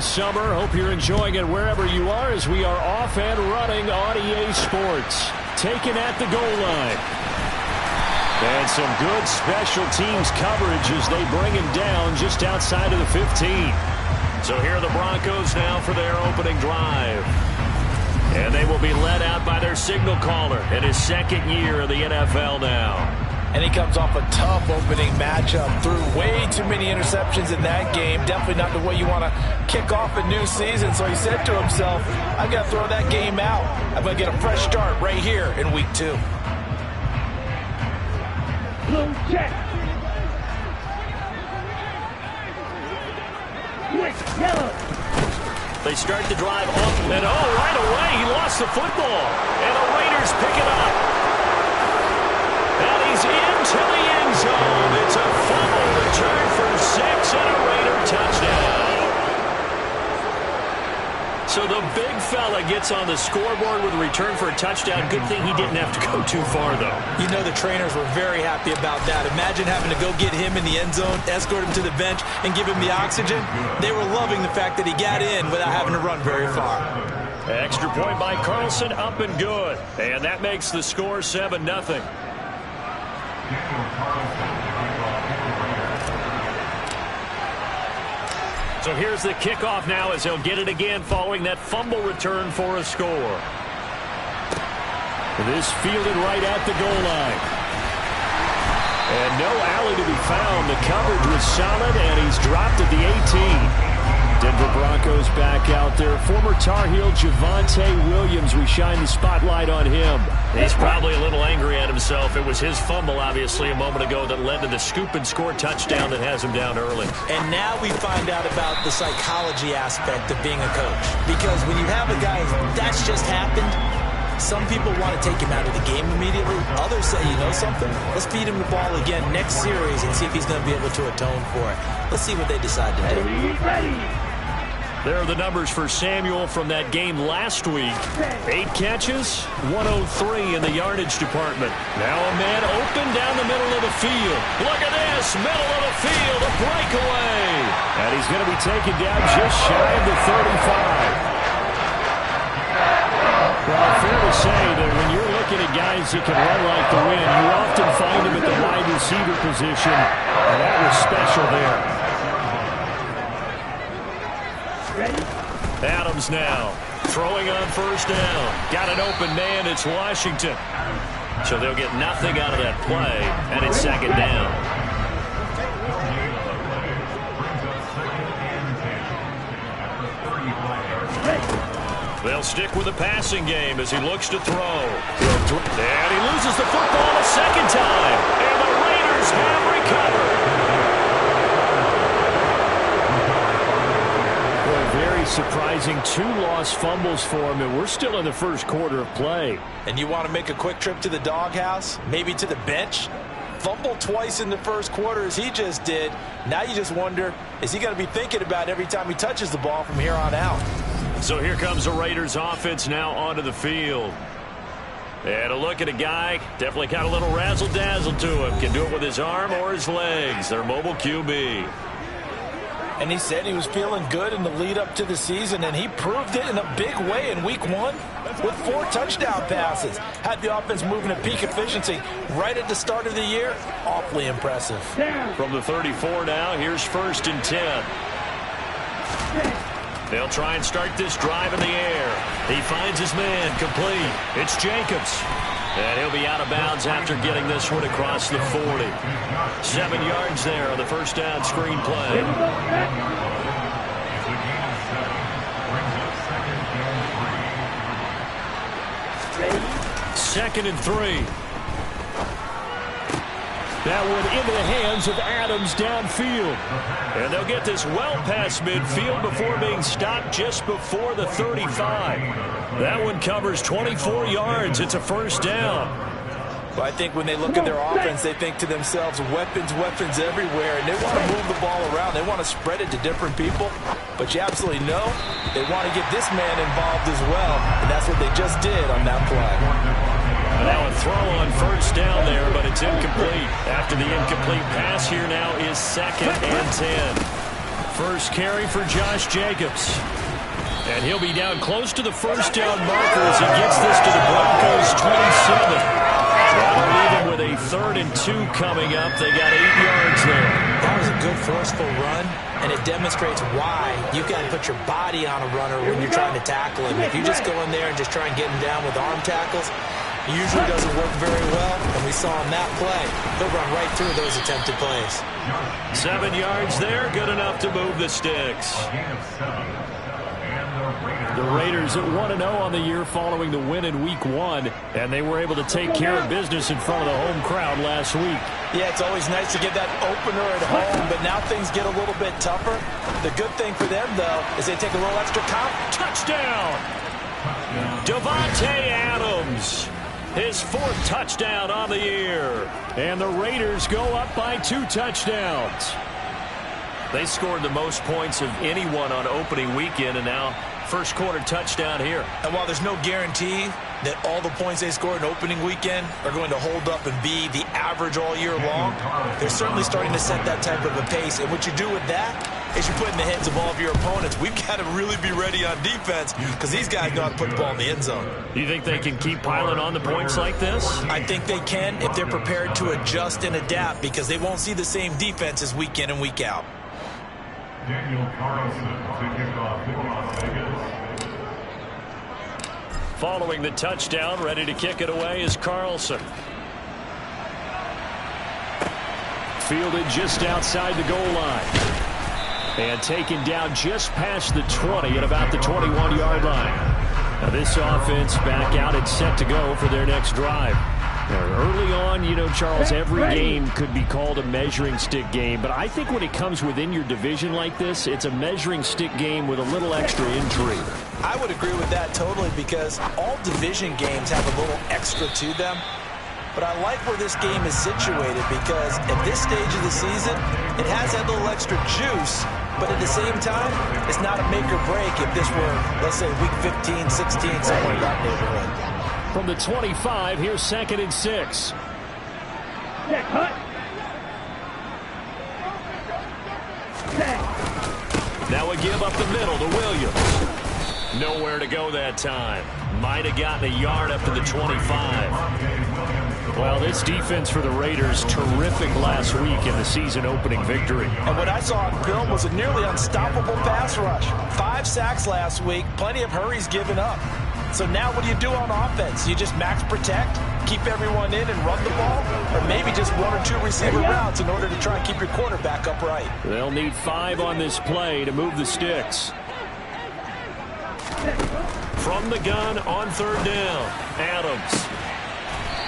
this summer. Hope you're enjoying it wherever you are as we are off and running on EA Sports. Taken at the goal line. And some good special teams coverage as they bring him down just outside of the 15. So here are the Broncos now for their opening drive. And they will be led out by their signal caller in his second year of the NFL now. And he comes off a tough opening matchup. Threw way too many interceptions in that game. Definitely not the way you want to kick off a new season. So he said to himself, I've got to throw that game out. I'm going to get a fresh start right here in week 2. Blue check. Yellow. They start the drive off, and right away he lost the football. And the Raiders pick it up. And he's into the end zone. It's a fumble return for 6 and a Raider touchdown. So the big fella gets on the scoreboard with a return for a touchdown. Good thing he didn't have to go too far, though. You know the trainers were very happy about that. Imagine having to go get him in the end zone, escort him to the bench, and give him the oxygen. They were loving the fact that he got in without having to run very far. Extra point by Carlson, up and good. And that makes the score 7-0. So here's the kickoff now as he'll get it again following that fumble return for a score. This fielded right at the goal line. And no alley to be found. The coverage was solid, and he's dropped at the 18. Denver Broncos back out there. Former Tar Heel Javonte Williams, we shine the spotlight on him. He's probably a little angry at himself. It was his fumble, obviously, a moment ago that led to the scoop and score touchdown that has him down early. And now we find out about the psychology aspect of being a coach. Because when you have a guy that's just happened, some people want to take him out of the game immediately. Others say, you know something? Let's feed him the ball again next series and see if he's going to be able to atone for it. Let's see what they decide to do. There are the numbers for Samuel from that game last week. 8 catches, 103 in the yardage department. Now a man open down the middle of the field. Look at this, middle of the field, a breakaway. And he's going to be taken down just shy of the 35. Well, fair to say that when you're looking at guys that can run like the wind, you often find them at the wide receiver position, and that was special there. Adams now throwing on first down. Got an open man. It's Washington. So they'll get nothing out of that play, and it's second down. They'll stick with the passing game as he looks to throw. And he loses the football a second time. And the Raiders have recovered. Very surprising 2 lost fumbles for him, and we're still in the first quarter of play. And you want to make a quick trip to the doghouse, maybe to the bench? Fumble twice in the first quarter as he just did. Now you just wonder, is he going to be thinking about every time he touches the ball from here on out? So here comes the Raiders offense now onto the field. And a look at a guy, definitely got a little razzle-dazzle to him. Can do it with his arm or his legs. Their mobile QB. And he said he was feeling good in the lead up to the season, and he proved it in a big way in week 1 with 4 touchdown passes. Had the offense moving at peak efficiency right at the start of the year. Awfully impressive. From the 34 now, here's 1st and 10. They'll try and start this drive in the air. He finds his man complete. It's Jacobs. And he'll be out of bounds after getting this one across the 40. 7 yards there on the first down screen play. Second and 3. That one into the hands of Adams downfield. And they'll get this well past midfield before being stopped just before the 35. That one covers 24 yards. It's a first down. But I think when they look at their offense, they think to themselves, weapons, weapons everywhere. And they want to move the ball around. They want to spread it to different people. But you absolutely know they want to get this man involved as well. And that's what they just did on that play. Now a throw on first down there, but it's incomplete. After the incomplete pass, here now is 2nd and 10. First carry for Josh Jacobs. And he'll be down close to the first down marker as he gets this to the Broncos' 27. That'll leave him with a 3rd and 2 coming up. They got 8 yards there. That was a good forceful run, and it demonstrates why you've got to put your body on a runner when you're trying to tackle him. If you just go in there and just try and get him down with arm tackles, it usually doesn't work very well, and we saw on that play, he'll run right through those attempted plays. 7 yards there, good enough to move the sticks. The Raiders at 1-0 on the year following the win in Week 1, and they were able to take care of business in front of the home crowd last week. Yeah, it's always nice to get that opener at home, but now things get a little bit tougher. The good thing for them, though, is they take a little extra count. Touchdown! Davante Adams, his 4th touchdown on the year. And the Raiders go up by 2 touchdowns. They scored the most points of anyone on opening weekend, and now first quarter touchdown here. And while there's no guarantee that all the points they scored in opening weekend are going to hold up and be the average all year long, they're certainly starting to set that type of a pace. And what you do with that is you put in the heads of all of your opponents, we've got to really be ready on defense because these guys know how to put the ball in the end zone. You think they can keep piling on the points like this? I think they can if they're prepared to adjust and adapt because they won't see the same defenses week in and week out. Daniel Carlson to kick off for Las Vegas. Following the touchdown, ready to kick it away is Carlson. Fielded just outside the goal line. And taken down just past the 20 at about the 21-yard line. Now this offense back out and set to go for their next drive. Early on, you know, Charles, every game could be called a measuring stick game, but I think when it comes within your division like this, it's a measuring stick game with a little extra intrigue. I would agree with that totally because all division games have a little extra to them. But I like where this game is situated because at this stage of the season, it has that little extra juice, but at the same time, it's not a make or break if this were, let's say, week 15, 16, somewhere in that neighborhood. From the 25, here's 2nd and 6. Check, hut. Check. Now a give up the middle to Williams. Nowhere to go that time. Might have gotten a yard up to the 25. Well, this defense for the Raiders, terrific last week in the season-opening victory. And what I saw on film was a nearly unstoppable pass rush. 5 sacks last week, plenty of hurries given up. So now what do you do on offense? You just max protect, keep everyone in and run the ball, or maybe just 1 or 2 receiver routes in order to try and keep your quarterback upright. They'll need 5 on this play to move the sticks. From the gun on 3rd down, Adams.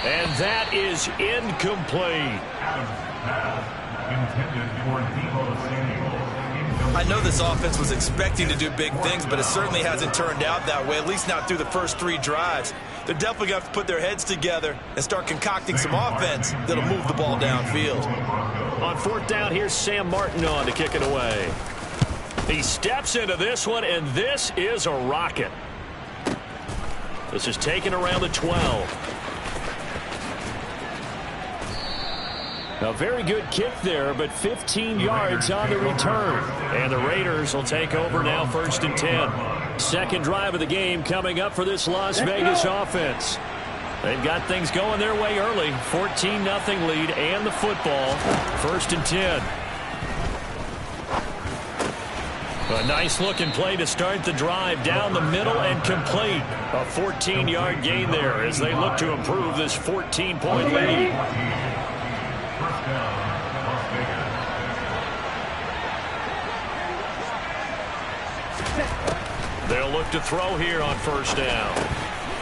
And that is incomplete. I know this offense was expecting to do big things, but it certainly hasn't turned out that way, at least not through the first 3 drives. They're definitely going to have to put their heads together and start concocting some offense that'll move the ball downfield. On 4th down, here's Sam Martin on to kick it away. He steps into this one, and this is a rocket. This is taken around the 12. A very good kick there, but 15 yards on the return. And the Raiders will take over now, 1st and 10. Second drive of the game coming up for this Las Vegas offense. They've got things going their way early. 14-0 lead and the football. 1st and 10. A nice-looking play to start the drive down the middle and complete. A 14-yard gain there as they look to improve this 14-point lead. They'll look to throw here on 1st down.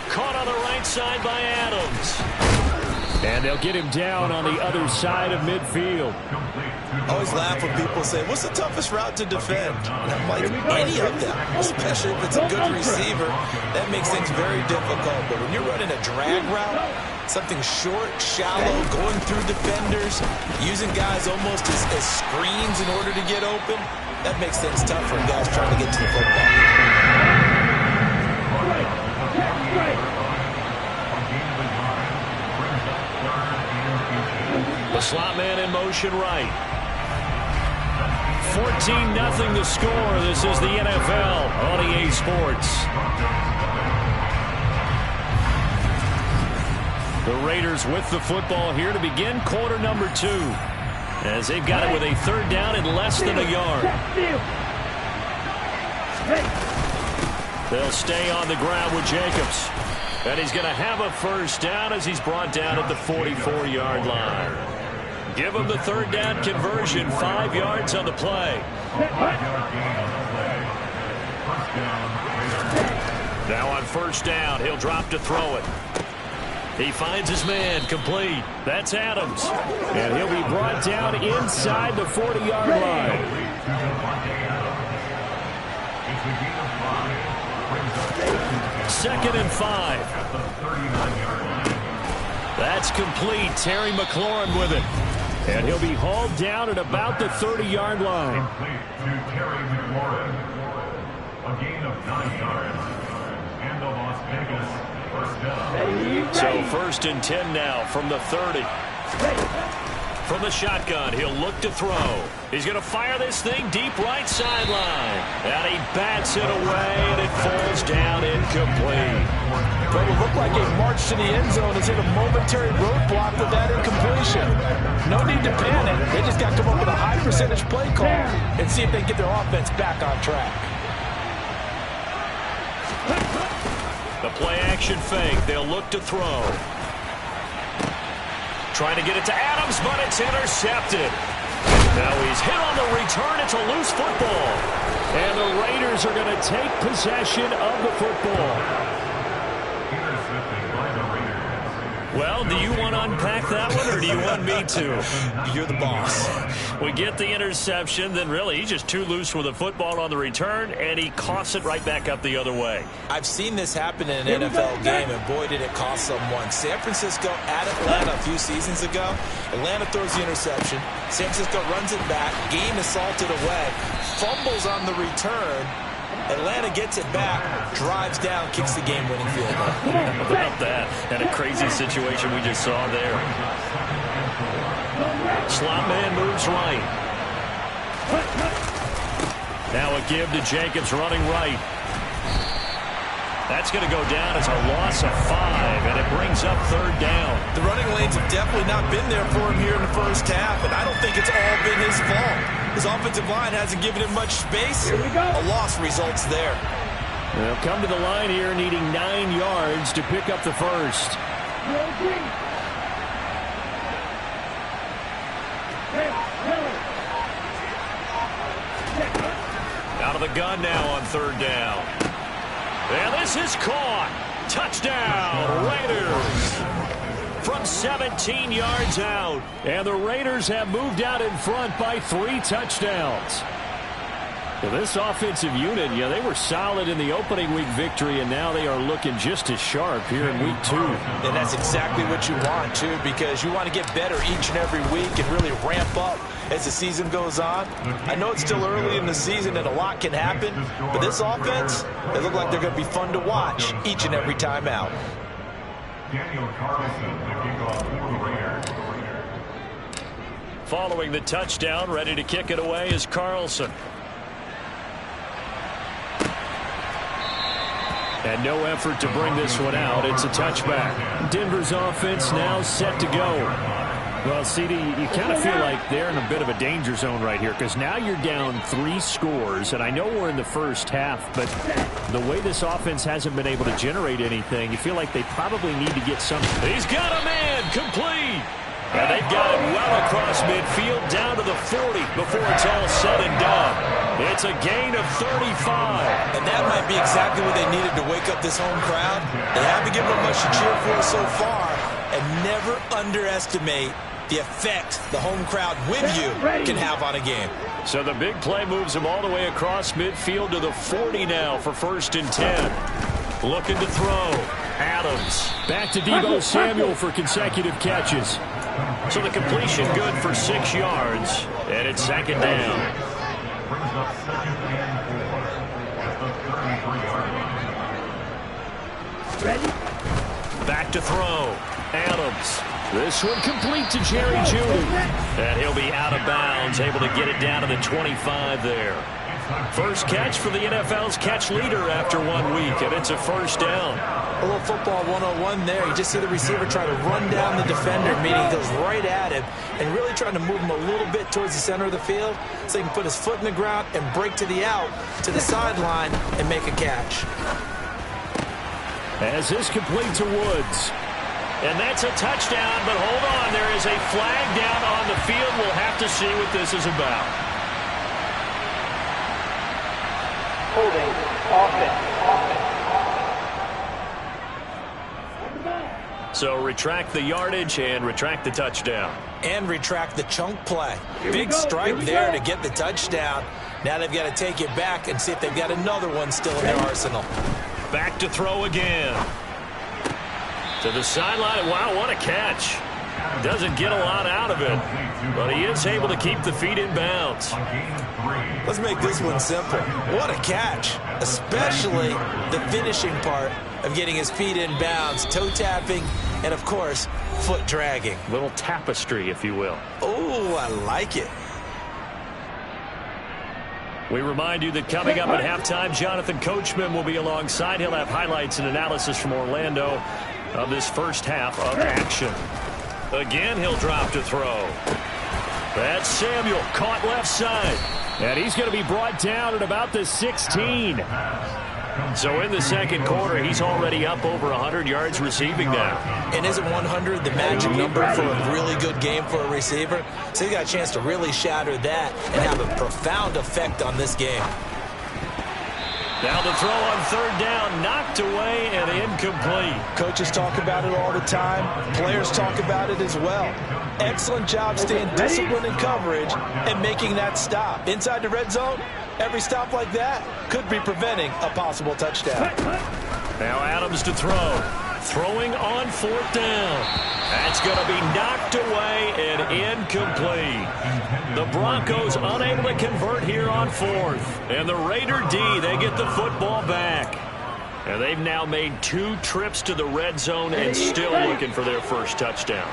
Caught on the right side by Adams. And they'll get him down on the other side of midfield. I always laugh when people say, what's the toughest route to defend? And I'm like, any of them, especially if it's a good receiver, that makes things very difficult. But when you're running a drag route, something short, shallow, going through defenders, using guys almost as screens in order to get open, that makes things tough for guys trying to get to the football. The slot man in motion right. 14-0 the score. This is the NFL on EA Sports. The Raiders with the football here to begin quarter number 2. As they've got it with a third down and less than a yard. They'll stay on the ground with Jacobs. And he's going to have a first down as he's brought down at the 44-yard line. Give him the third down conversion, 5 yards on the play. Now on first down, he'll drop to throw it. He finds his man, complete. That's Adams. And he'll be brought down inside the 40-yard line. Second and 5. That's complete. Terry McLaurin with it. And he'll be hauled down at about the 30-yard line. Complete to Terry McLaurin. A gain of 9 yards. And the Las Vegas first down. So first and 10 now from the 30. From the shotgun, he'll look to throw. He's going to fire this thing deep right sideline. And he bats it away, and it falls down incomplete. But it looked like a march to the end zone has hit a momentary roadblock with that incompletion. No need to panic. They just got to come up with a high percentage play call and see if they can get their offense back on track. The play action fake. They'll look to throw. Trying to get it to Adams, but it's intercepted. Now he's hit on the return. It's a loose football. And the Raiders are going to take possession of the football. Well, do you want to unpack that one, or do you want me to? You're the boss. We get the interception, then really he's just too loose with the football on the return, and he coughs it right back up the other way. I've seen this happen in an NFL game, and boy, did it cost someone. San Francisco at Atlanta a few seasons ago. Atlanta throws the interception. San Francisco runs it back. Game is salted away. Fumbles on the return. Atlanta gets it back, drives down, kicks the game-winning field goal. How about that? And a crazy situation we just saw there. Slot man moves right. Now a give to Jacobs running right. That's going to go down as a loss of 5, and it brings up third down. The running lanes have definitely not been there for him here in the first half, and I don't think it's all been his fault. His offensive line hasn't given him much space. A loss results there. They'll come to the line here needing 9 yards to pick up the first. Out of the gun now on third down. And this is caught. Touchdown, Raiders. From 17 yards out. And the Raiders have moved out in front by 3 touchdowns. Well, this offensive unit, they were solid in the opening week victory, and now they are looking just as sharp here in week 2. And that's exactly what you want, too, because you want to get better each and every week and really ramp up as the season goes on. I know it's still early in the season and a lot can happen, but this offense, they look like they're going to be fun to watch each and every time out. Daniel Carlson, the kickoff for the Raiders. Following the touchdown, ready to kick it away is Carlson. And no effort to bring this one out. It's a touchback. Denver's offense now set to go. Well, CD, you kind of feel like they're in a bit of a danger zone right here because now you're down 3 scores, and I know we're in the first half, but the way this offense hasn't been able to generate anything, you feel like they probably need to get something. He's got a man, complete. And they've got it well across midfield down to the 40 before it's all said and done. It's a gain of 35. And that might be exactly what they needed to wake up this home crowd. They haven't given them much to cheer for so far, and never underestimate the effect the home crowd with you can have on a game. So the big play moves them all the way across midfield to the 40 now for first and 10. Looking to throw. Adams. Back to Deebo Samuel for consecutive catches. So the completion good for 6 yards, and it's second down. Brings up second and 4 at the 33-yard line. Ready? Back to throw. Adams. This one complete to Jerry Jeudy. And he'll be out of bounds, able to get it down to the 25 there. First catch for the NFL's catch leader after 1 week, and it's a first down. A little football 101 there. You just see the receiver try to run down the defender, meaning he goes right at him and really trying to move him a little bit towards the center of the field so he can put his foot in the ground and break to the out, to the sideline, and make a catch. As is complete to Woods. And that's a touchdown, but hold on. There is a flag down on the field. We'll have to see what this is about. Holding. Offense. So retract the yardage and retract the touchdown. And retract the chunk play. Big strike there to get the touchdown. Now they've got to take it back and see if they've got another one still in their arsenal. Back to throw again. To the sideline. Wow, what a catch. Doesn't get a lot out of it, but he is able to keep the feet in bounds. Let's make this one simple. What a catch, especially the finishing part of getting his feet in bounds, toe tapping, and of course, foot dragging. Little tapestry, if you will. Oh, I like it. We remind you that coming up at halftime, Jonathan Coachman will be alongside. He'll have highlights and analysis from Orlando of this first half of action. Again, he'll drop to throw. That's Samuel, caught left side. And he's going to be brought down at about the 16. So in the second quarter, he's already up over 100 yards receiving now. And isn't 100 the magic number for a really good game for a receiver? So he got a chance to really shatter that and have a profound effect on this game. Now the throw on third down, knocked away and incomplete. Coaches talk about it all the time. Players talk about it as well. Excellent job staying disciplined in coverage and making that stop. Inside the red zone, every stop like that could be preventing a possible touchdown. Now Adams to throw. Throwing on fourth down. That's going to be knocked away and incomplete. The Broncos unable to convert here on fourth. And the Raider D, they get the football back. And they've now made 2 trips to the red zone and still looking for their first touchdown.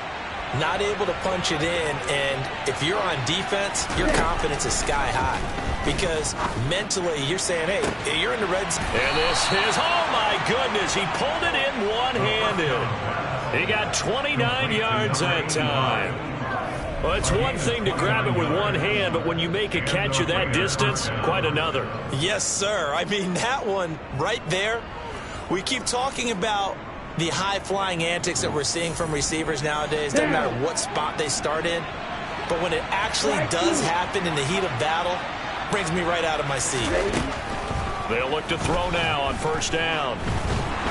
Not able to punch it in, and if you're on defense, your confidence is sky high. Because mentally, you're saying, hey, you're in the red zone. And this is, oh my goodness, he pulled it in one-handed. He got 29 yards that time. Well, it's one thing to grab it with one hand, but when you make a catch of that distance, quite another. Yes, sir. I mean, that one right there, we keep talking about the high-flying antics that we're seeing from receivers nowadays. Doesn't matter what spot they start in. But when it actually does happen in the heat of battle, brings me right out of my seat. They'll look to throw now on first down.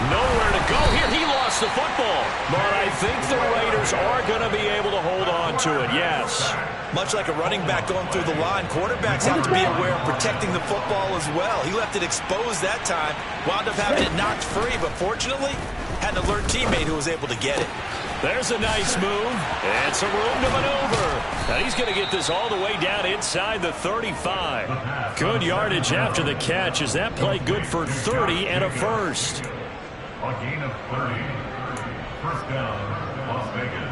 Nowhere to go here. He lost the football. But I think the Raiders are going to be able to hold on to it, yes. Much like a running back going through the line, quarterbacks have to be aware of protecting the football as well. He left it exposed that time, wound up having it knocked free, but fortunately, had an alert teammate who was able to get it. There's a nice move, and some room to maneuver. And he's going to get this all the way down inside the 35. Good yardage after the catch. Is that play good for 30 and a first? A gain of 30. First down, Las Vegas.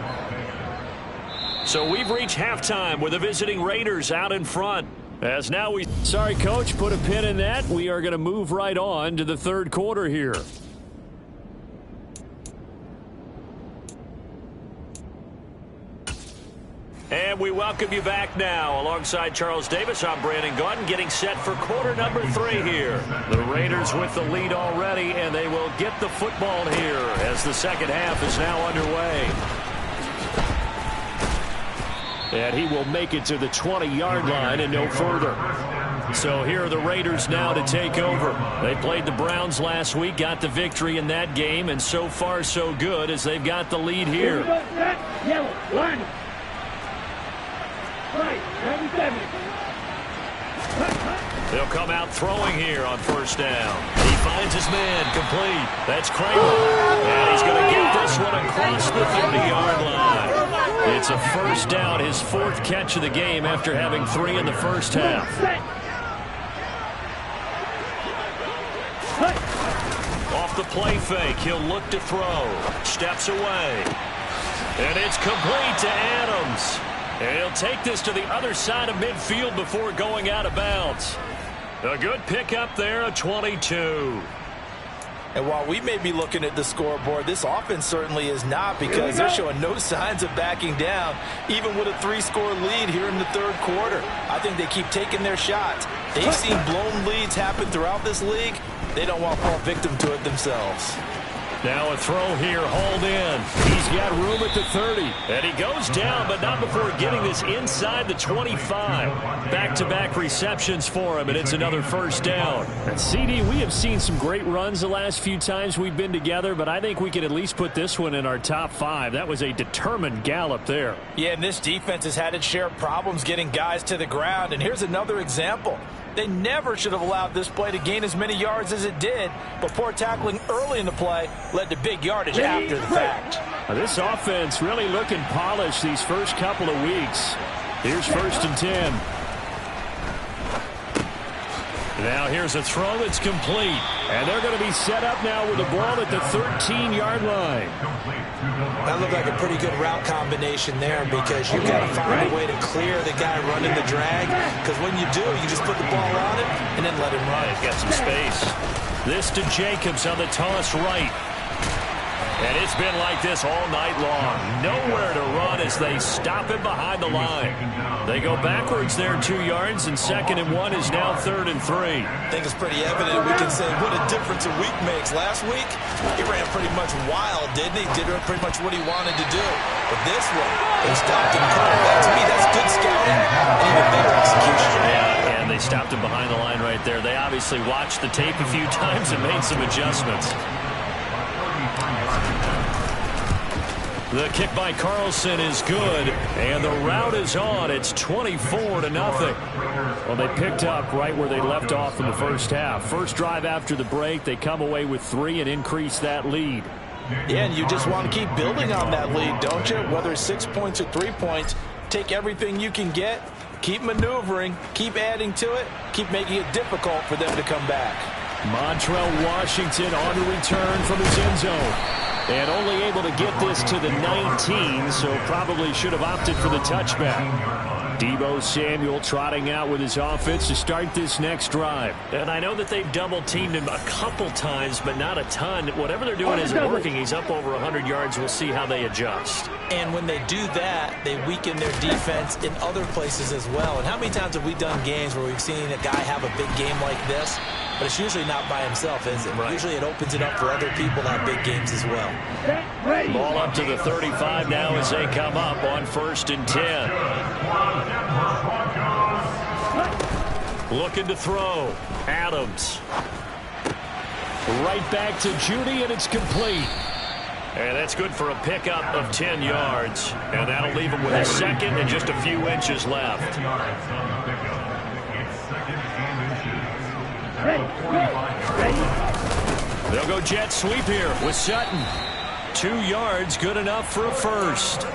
So we've reached halftime with the visiting Raiders out in front. As now we... Sorry, Coach, put a pin in that. We are going to move right on to the third quarter here. And we welcome you back now. Alongside Charles Davis, I'm Brandon Gaudin, getting set for quarter number 3 here. The Raiders with the lead already, and they will get the football here as the second half is now underway. And he will make it to the 20-yard line and no further. So here are the Raiders now to take over. They played the Browns last week, got the victory in that game, and so far so good as they've got the lead here. Yellow, line. Right, 97. They'll come out throwing here on first down. He finds his man complete. That's Kramer. And he's going to get this one across the 30-yard line. It's a first down, his 4th catch of the game after having 3 in the first half. Off the play fake, he'll look to throw. Steps away. And it's complete to Adams. And he'll take this to the other side of midfield before going out of bounds. A good pickup there, a 22. And while we may be looking at the scoreboard, this offense certainly is not, because they're showing no signs of backing down, even with a 3-score lead here in the third quarter. I think they keep taking their shots. They've seen blown leads happen throughout this league. They don't want to fall victim to it themselves. Now a throw here, hauled in. He's got room at the 30. And he goes down, but not before getting this inside the 25. Back-to-back receptions for him, and it's another first down. And CD, we have seen some great runs the last few times we've been together, but I think we can at least put this one in our top 5. That was a determined gallop there. Yeah, and this defense has had its share of problems getting guys to the ground. And here's another example. They never should have allowed this play to gain as many yards as it did, but poor tackling early in the play led to big yardage after the fact. This offense really looking polished these first couple of weeks. Here's 1st and 10. Now here's a throw that's complete. And they're going to be set up now with the ball at the 13-yard line. That looked like a pretty good route combination there, because you've got to find a way to clear the guy running the drag. Because when you do, you just put the ball on him and then let him run. He's got some space. This to Jacobs on the toss right. And it's been like this all night long. Nowhere to run as they stop him behind the line. They go backwards there 2 yards, and 2nd and 1 is now 3rd and 3. I think it's pretty evident. We can say what a difference a week makes. Last week, he ran pretty much wild, didn't he? Did pretty much what he wanted to do. But this one, they stopped him cold. To me, that's good scouting and even better execution. Yeah, and they stopped him behind the line right there. They obviously watched the tape a few times and made some adjustments. The kick by Carlson is good, and the route is on. It's 24-0. Well, they picked up right where they left off in the first half. First drive after the break, they come away with 3 and increase that lead. Yeah, and you just want to keep building on that lead, don't you? Whether it's 6 points or 3 points, take everything you can get, keep maneuvering, keep adding to it, keep making it difficult for them to come back. Montrell Washington on the return from his end zone. And only able to get this to the 19, so probably should have opted for the touchback. Deebo Samuel trotting out with his offense to start this next drive. And I know that they've double-teamed him a couple times, but not a ton. Whatever they're doing isn't working. He's up over 100 yards. We'll see how they adjust. And when they do that, they weaken their defense in other places as well. And how many times have we done games where we've seen a guy have a big game like this? But it's usually not by himself, is it? Right. Usually it opens it up for other people to have big games as well. Ball up to the 35 now as they come up on 1st and 10. Looking to throw. Adams. Right back to Judy, and it's complete. And that's good for a pickup of 10 yards. And that'll leave him with a 2nd and just a few inches left. They'll go jet sweep here with Sutton. 2 yards, good enough for a first.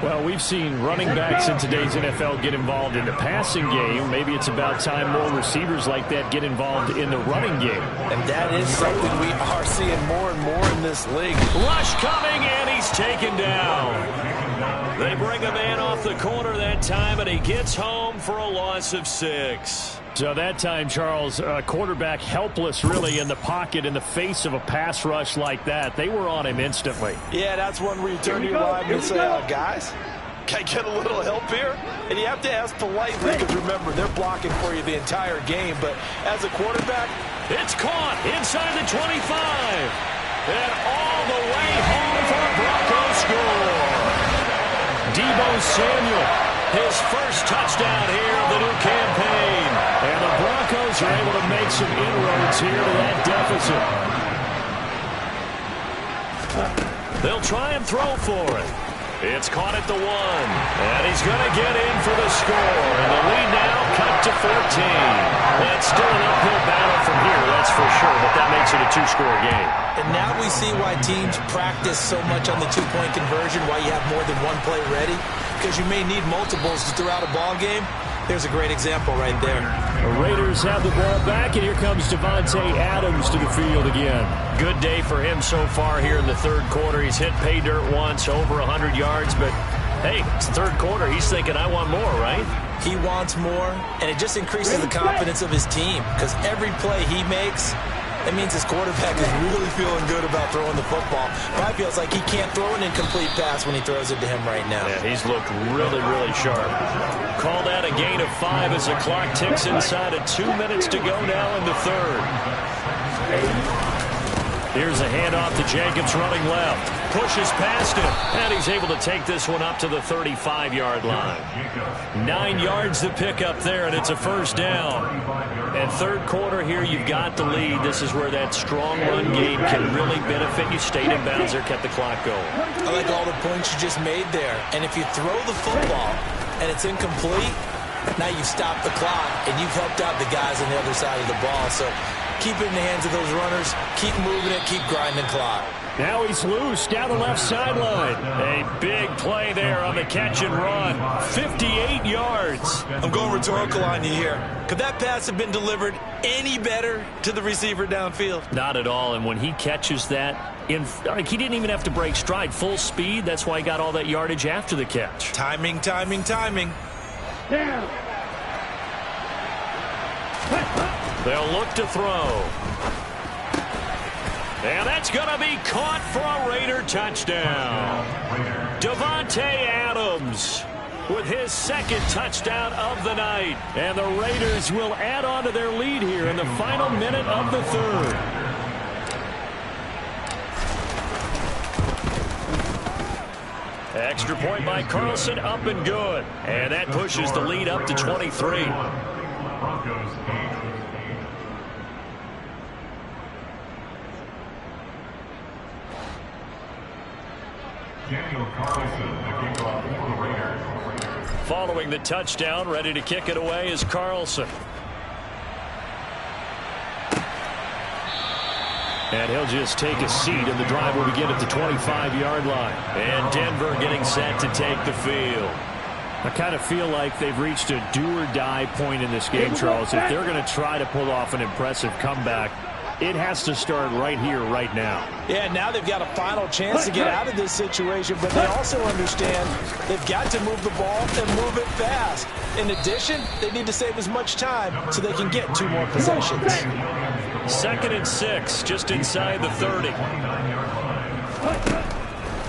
Well, we've seen running backs in today's NFL get involved in the passing game. Maybe it's about time more receivers like that get involved in the running game. And that is something we are seeing more and more in this league. Rush coming, and he's taken down. They bring a man off the corner that time, and he gets home for a loss of 6. So that time, Charles, quarterback helpless really in the pocket in the face of a pass rush like that. They were on him instantly. Yeah, that's one where you turn to your line and say, guys, can I get a little help here? And you have to ask politely, because remember, they're blocking for you the entire game. But as a quarterback, it's caught inside the 25. And all the way home for a Broncos score. Deebo Samuel, his first touchdown here of the new campaign. And the Broncos are able to make some inroads here to that deficit. They'll try and throw for it. It's caught at the 1. And he's going to get in for the score. And the lead now cut to 14. That's still an uphill battle from here, that's for sure. But that makes it a 2-score game. And now we see why teams practice so much on the 2-point conversion, why you have more than one play ready. Because you may need multiples throughout a ball game. There's a great example right there. The Raiders have the ball back, and here comes Davante Adams to the field again. Good day for him so far here in the third quarter. He's hit pay dirt once, over 100 yards, but hey, it's third quarter. He's thinking, I want more, right? He wants more, and it just increases the confidence of his team because every play he makes, that means his quarterback is really feeling good about throwing the football. Probably feels like he can't throw an incomplete pass when he throws it to him right now. Yeah, he's looked really, really sharp. Call that a gain of 5 as the clock ticks inside of 2 minutes to go now in the third. Here's a handoff to Jacobs running left. Pushes past him, and he's able to take this one up to the 35-yard line. 9 yards to pick up there, and it's a first down. And third quarter here, you've got the lead. This is where that strong run game can really benefit you. Stayed in bounds there, kept the clock going. I like all the points you just made there. And if you throw the football and it's incomplete, now you've stopped the clock, and you've helped out the guys on the other side of the ball. So keep it in the hands of those runners. Keep moving it. Keep grinding clock. Now he's loose down the left sideline. A big play there on the catch and run. 58 yards. I'm going rhetorical on you here. Could that pass have been delivered any better to the receiver downfield? Not at all. And when he catches that, he didn't even have to break stride. Full speed. That's why he got all that yardage after the catch. Timing, timing, timing. Down. They'll look to throw. And that's going to be caught for a Raider touchdown. Davante Adams with his second touchdown of the night. And the Raiders will add on to their lead here in the final minute of the third. Extra point by Carlson, up and good. And that pushes the lead up to 23. Following the touchdown, ready to kick it away is Carlson. And he'll just take a seat, and the drive will begin at the 25-yard line. And Denver getting set to take the field. I kind of feel like they've reached a do-or-die point in this game, Charles. If they're going to try to pull off an impressive comeback, it has to start right here, right now. Yeah, now they've got a final chance to get out of this situation, but they also understand they've got to move the ball and move it fast. In addition, they need to save as much time so they can get 2 more possessions. 2nd and 6, just inside the 30.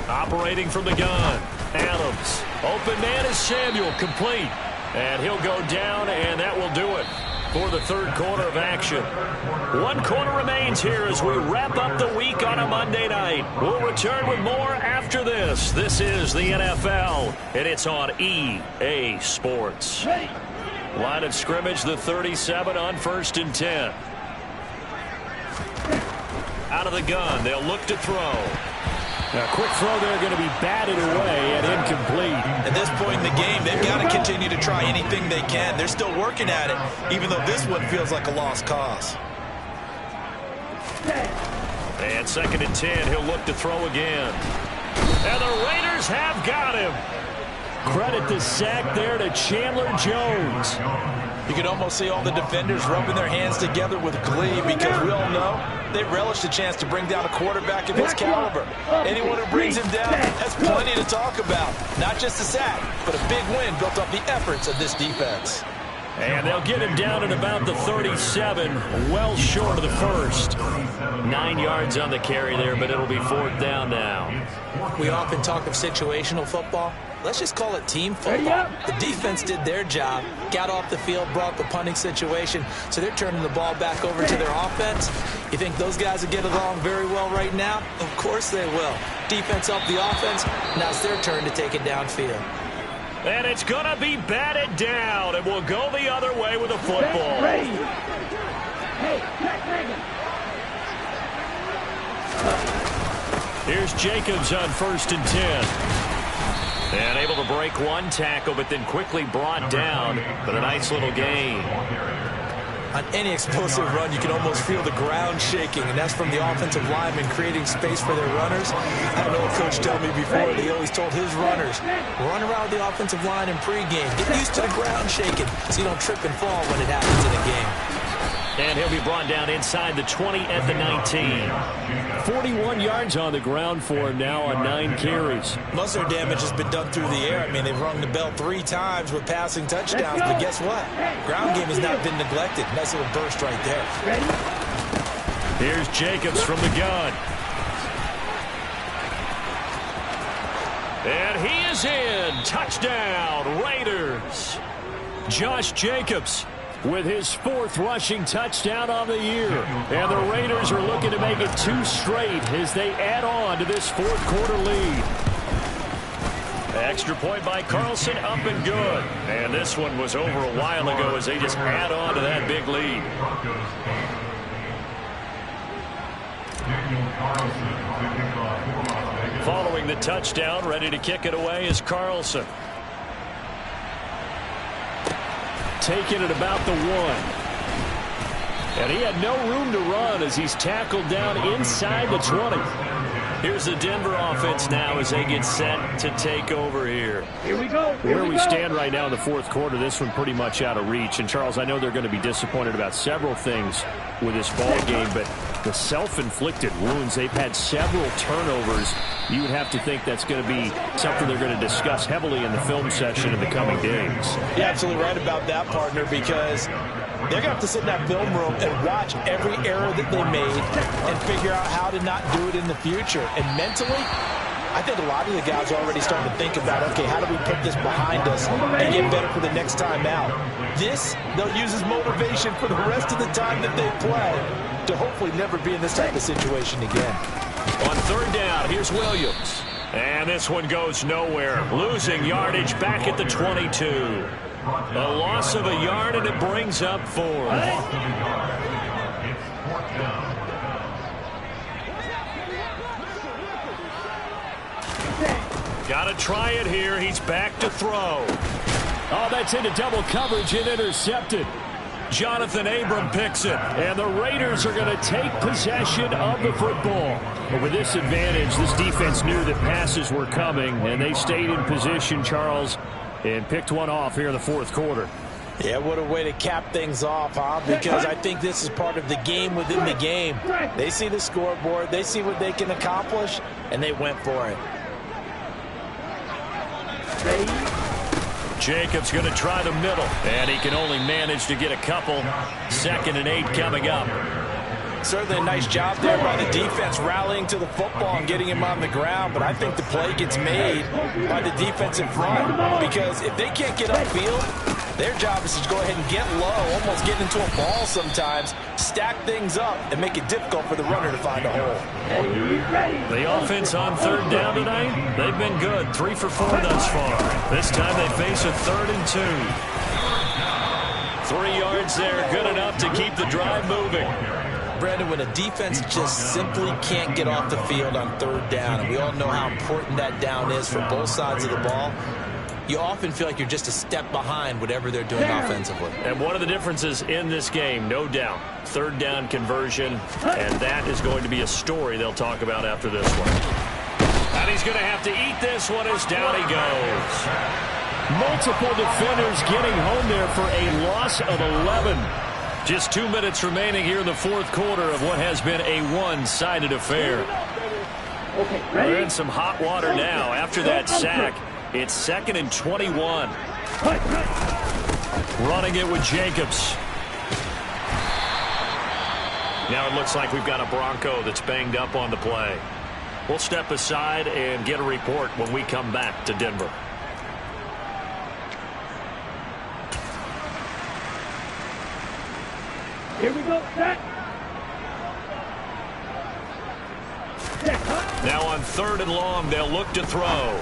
Operating from the gun. Adams. Open man is Samuel, complete. And he'll go down, and that will do it for the third quarter of action. 1 quarter remains here as we wrap up the week on a Monday night. We'll return with more after this. This is the NFL, and it's on EA Sports. Line of scrimmage, the 37 on 1st and 10. Out of the gun, they'll look to throw. A quick throw there, going to be batted away and incomplete. At this point in the game, they've got to continue to try anything they can. They're still working at it, even though this one feels like a lost cause. And 2nd and 10, he'll look to throw again. And the Raiders have got him. Credit the sack there to Chandler Jones. You can almost see all the defenders rubbing their hands together with glee because we all know they relish the chance to bring down a quarterback of his caliber. Anyone who brings him down has plenty to talk about. Not just a sack, but a big win built off the efforts of this defense. And they'll get him down at about the 37, well short of the first. 9 yards on the carry there, but it'll be 4th down now. We often talk of situational football. Let's just call it team football. The defense did their job, got off the field, brought the punting situation, so they're turning the ball back over to their offense. You think those guys will get along very well right now? Of course they will. Defense helped the offense. Now it's their turn to take it downfield. And it's going to be batted down, and we'll go the other way with the football. Here's Jacobs on 1st and 10. And able to break 1 tackle, but then quickly brought down. But a nice little gain. On any explosive run, you can almost feel the ground shaking, and that's from the offensive linemen creating space for their runners. I had an old coach tell me before, he always told his runners, run around the offensive line in pregame. Get used to the ground shaking so you don't trip and fall when it happens in a game. And he'll be brought down inside the 20 at the 19. 41 yards on the ground for him now on 9 carries. Most of their damage has been done through the air. I mean, they've rung the bell 3 times with passing touchdowns, but guess what? Ground game has not been neglected. Nice little burst right there. Here's Jacobs from the gun. And he is in. Touchdown, Raiders. Josh Jacobs with his 4th rushing touchdown on the year. And the Raiders are looking to make it 2 straight as they add on to this 4th quarter lead. Extra point by Carlson, up and good. And this one was over a while ago as they just add on to that big lead. Following the touchdown, ready to kick it away is Carlson. Taking it about the 1. And he had no room to run as he's tackled down inside the 20. Here's the Denver offense now as they get set to take over here. Here we go. Where we stand right now in the 4th quarter, this one pretty much out of reach. And, Charles, I know they're going to be disappointed about several things with this ball game, but the self-inflicted wounds, they've had several turnovers. You would have to think that's going to be something they're going to discuss heavily in the film session in the coming days. You're absolutely right about that, partner, because they're going to have to sit in that film room and watch every error that they made and figure out how to not do it in the future. And mentally, I think a lot of the guys are already starting to think about, okay, how do we put this behind us and get better for the next time out? This, they'll use as motivation for the rest of the time that they play to hopefully never be in this type of situation again. On 3rd down, here's Williams. And this one goes nowhere. Losing yardage back at the 22. A loss of a yard, and it brings up 4. Got to try it here. He's back to throw. Oh, that's into double coverage and intercepted. Jonathan Abram picks it, and the Raiders are going to take possession of the football. But with this advantage, this defense knew that passes were coming, and they stayed in position, Charles, and picked one off here in the 4th quarter. Yeah, what a way to cap things off, huh? Because I think this is part of the game within the game. They see the scoreboard, they see what they can accomplish, and they went for it. Jacobs going to try the middle, and he can only manage to get a couple. 2nd and 8 coming up. Certainly a nice job there by the defense rallying to the football and getting him on the ground, but I think the play gets made by the defensive front, because if they can't get upfield, their job is to go ahead and get low, almost get into a ball sometimes, stack things up, and make it difficult for the runner to find a hole. The offense on 3rd down tonight, they've been good. 3 for 4 thus far. This time they face a 3rd and 2. 3 yards there, good enough to keep the drive moving. Brandon, when a defense just simply can't get off the field on 3rd down, and we all know how important that down is for both sides of the ball, you often feel like you're just a step behind whatever they're doing offensively. And one of the differences in this game, no doubt, 3rd down conversion, and that is going to be a story they'll talk about after this one. And he's going to have to eat this one as down he goes. Multiple defenders getting home there for a loss of 11. Just 2 minutes remaining here in the 4th quarter of what has been a one-sided affair. We're in some hot water now after that sack. It's 2nd and 21. Running it with Jacobs. Now it looks like we've got a Bronco that's banged up on the play. We'll step aside and get a report when we come back to Denver. Here we go. Set. Now on 3rd and long, they'll look to throw.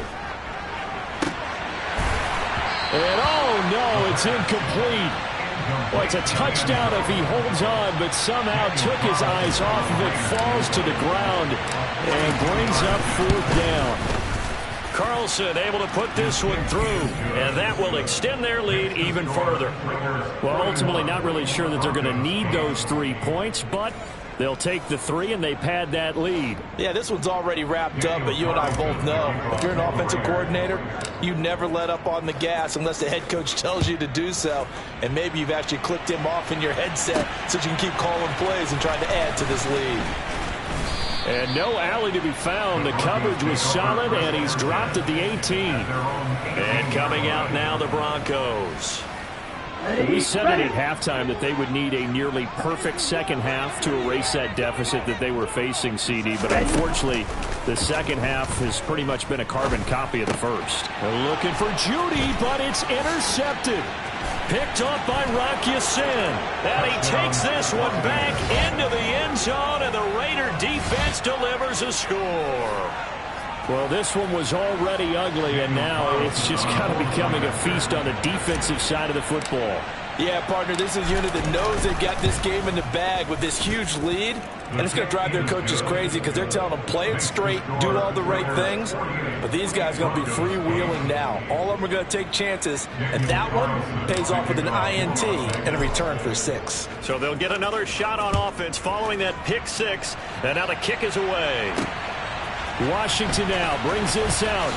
And oh no, it's incomplete. Well, it's a touchdown if he holds on, but somehow took his eyes off of it, falls to the ground, and brings up 4th down. Carlson able to put this one through, and that will extend their lead even further. Well, ultimately not really sure that they're going to need those 3 points, but they'll take the 3 and they pad that lead. Yeah, this one's already wrapped up, but you and I both know if you're an offensive coordinator, you never let up on the gas unless the head coach tells you to do so. And maybe you've actually clicked him off in your headset so you can keep calling plays and trying to add to this lead. And no alley to be found. The coverage was solid, and he's dropped at the 18. And coming out now, the Broncos. We said it at halftime that they would need a nearly perfect second half to erase that deficit that they were facing, CD. But unfortunately, the second half has pretty much been a carbon copy of the first. They're looking for Judy, but it's intercepted. Picked up by Rock Ya-Sin. And he takes this one back into the end zone, and the Raider defense delivers a score. Well, this one was already ugly, and now it's just kind of becoming a feast on the defensive side of the football. Yeah, partner, this is a unit that knows they've got this game in the bag with this huge lead, and it's going to drive their coaches crazy because they're telling them play it straight, do all the right things, but these guys are going to be freewheeling now. All of them are going to take chances, and that one pays off with an INT and a return for 6. So they'll get another shot on offense following that pick 6, and now the kick is away. Washington now brings this out.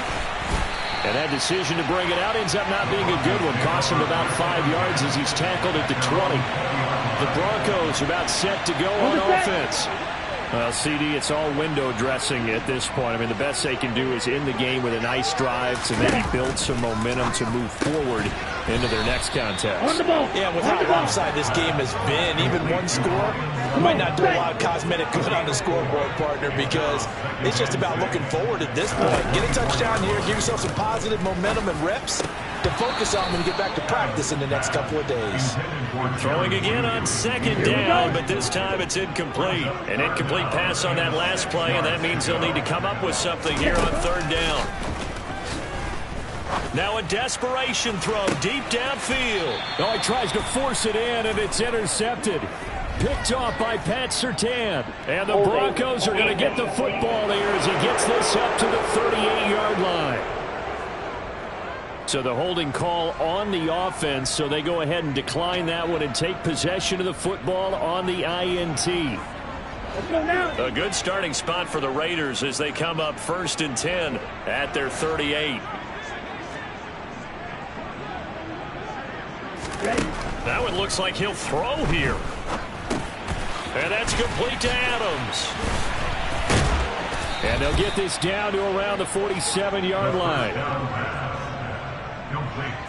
And that decision to bring it out ends up not being a good one. Cost him about 5 yards as he's tackled at the 20. The Broncos are about set to go on offense. Well, CD, it's all window dressing at this point. I mean, the best they can do is end the game with a nice drive to maybe build some momentum to move forward into their next contest. Yeah, with how lopsided this game has been, even one score might not do a lot of cosmetic good on the scoreboard, partner, because it's just about looking forward at this point. Get a touchdown here, give yourself some positive momentum and reps to focus on when you get back to practice in the next couple of days. Throwing again on second down, but this time it's incomplete. An incomplete pass on that last play, and that means they'll need to come up with something here on third down. Now a desperation throw deep downfield. Oh, he tries to force it in, and it's intercepted. Picked off by Pat Surtain. And the Broncos are going to get the football here as he gets this up to the 38-yard line. So the holding call on the offense, so they go ahead and decline that one and take possession of the football on the INT. A good starting spot for the Raiders as they come up 1st and 10 at their 38. Now it looks like he'll throw here. And that's complete to Adams. And they'll get this down to around the 47-yard line.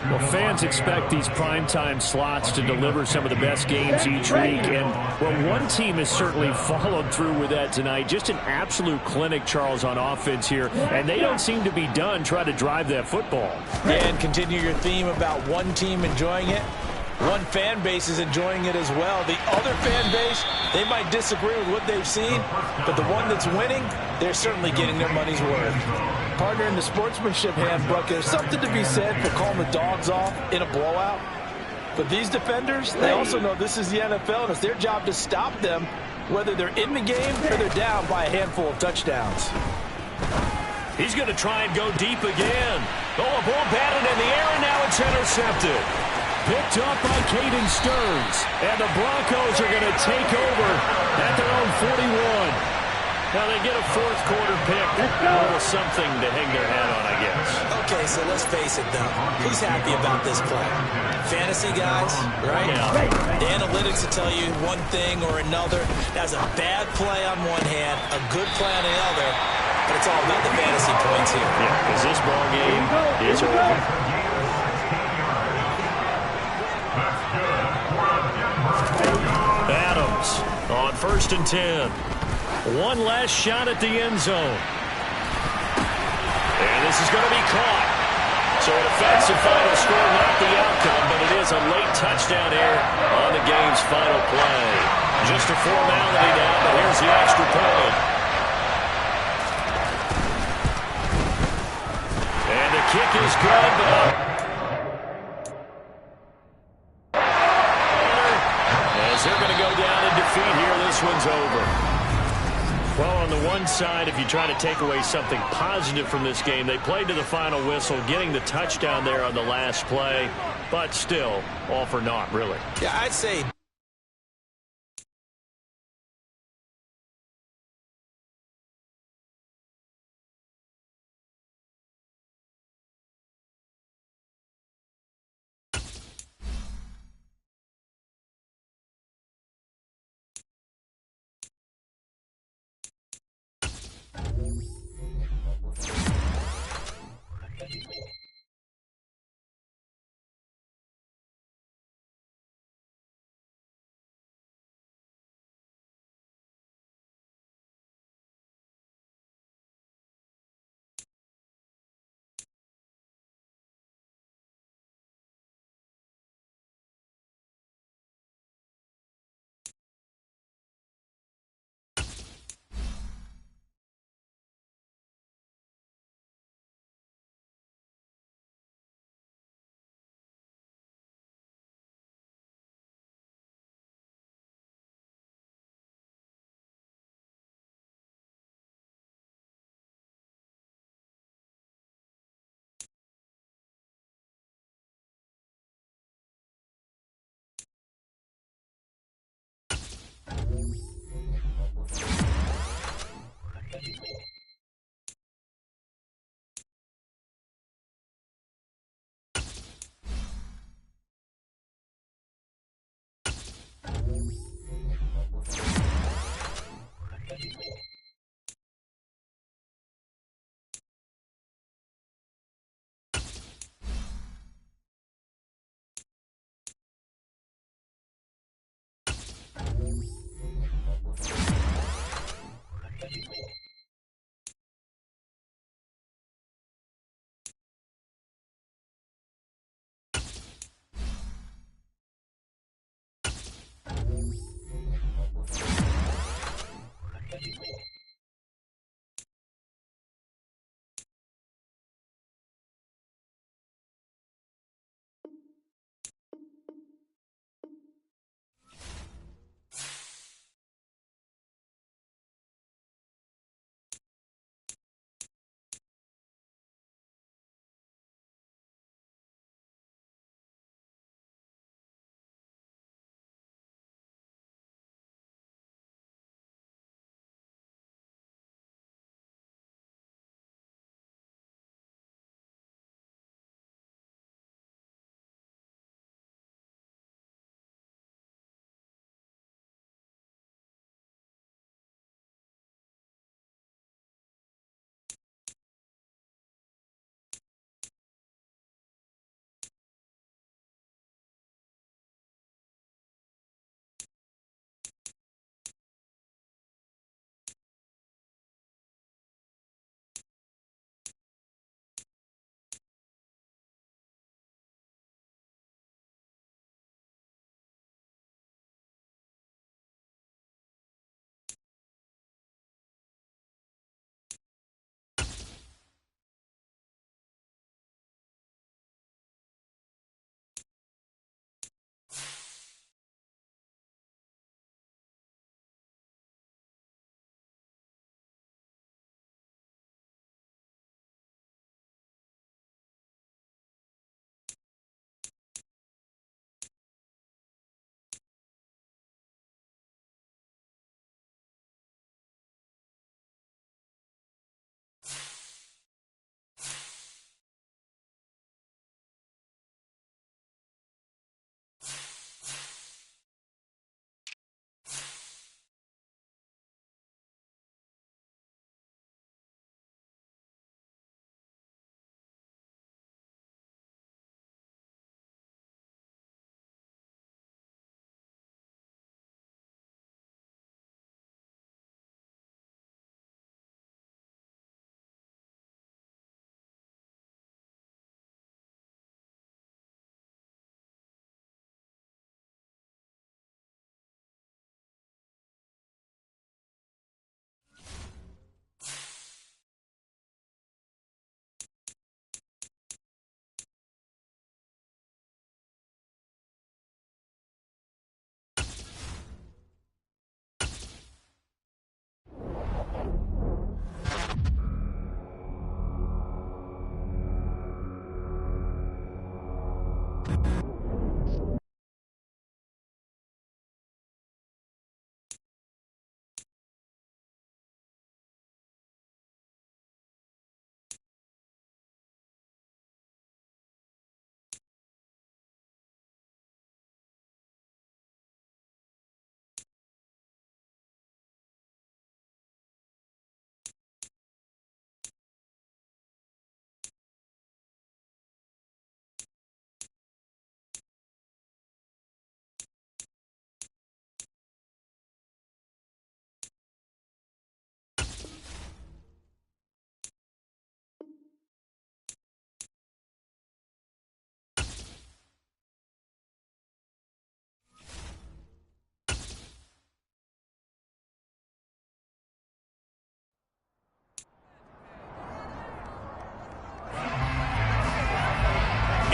Well, fans expect these primetime slots to deliver some of the best games each week. And, well, one team has certainly followed through with that tonight. Just an absolute clinic, Charles, on offense here. And they don't seem to be done trying to drive that football. And continue your theme about one team enjoying it. One fan base is enjoying it as well. The other fan base, they might disagree with what they've seen, but the one that's winning, they're certainly getting their money's worth. Partner, in the sportsmanship handbook, there's something to be said for calling the dogs off in a blowout. But these defenders, they also know this is the NFL, and it's their job to stop them, whether they're in the game or they're down by a handful of touchdowns. He's going to try and go deep again. Oh, a ball batted in the air, and now it's intercepted. Picked up by Caden Stearns. And the Broncos are going to take over at their own 41. Now they get a fourth quarter pick. A little something to hang their hat on, I guess. Okay, so let's face it, though. Who's happy about this play? Fantasy guys, right? Yeah. The analytics will tell you one thing or another. That's a bad play on one hand, a good play on the other, but it's all about the fantasy points here. Yeah, because this ball game is over. Adams on 1st and 10. One last shot at the end zone. And this is going to be caught. So an offensive final score, not the outcome, but it is a late touchdown here on the game's final play. Just a formality now, but here's the extra point. And the kick is good, but they're going to go down in defeat here. This one's over. Well, on on the one side, if you try to take away something positive from this game, they played to the final whistle, getting the touchdown there on the last play, but still all for naught, really. Yeah, I'd say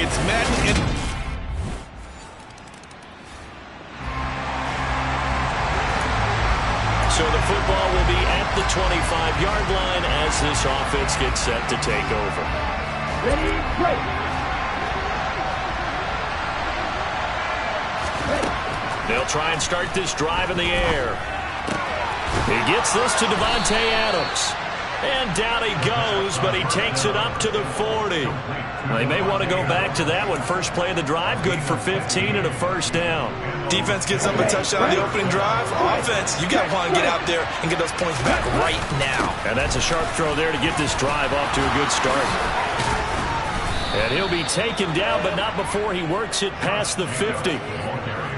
It's Madden. So the football will be at the 25-yard line as this offense gets set to take over. Ready, break. They'll try and start this drive in the air. He gets this to Davante Adams. And down he goes, but he takes it up to the 40. They may want to go back to that one. First play of the drive, good for 15 and a first down. Defense gets up a touchdown on the opening drive. Offense, you got to want to get out there and get those points back right now. And that's a sharp throw there to get this drive off to a good start. And he'll be taken down, but not before he works it past the 50.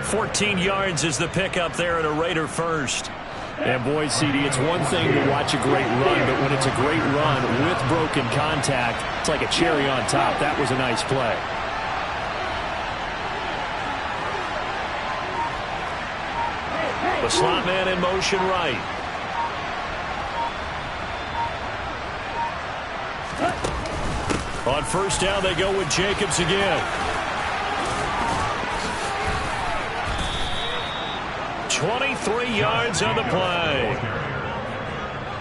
14 yards is the pickup there at a Raider first. And boy, CD, it's one thing to watch a great run, but when it's a great run with broken contact, it's like a cherry on top. That was a nice play. The slot man in motion right. On first down, they go with Jacobs again. 23 yards on the play.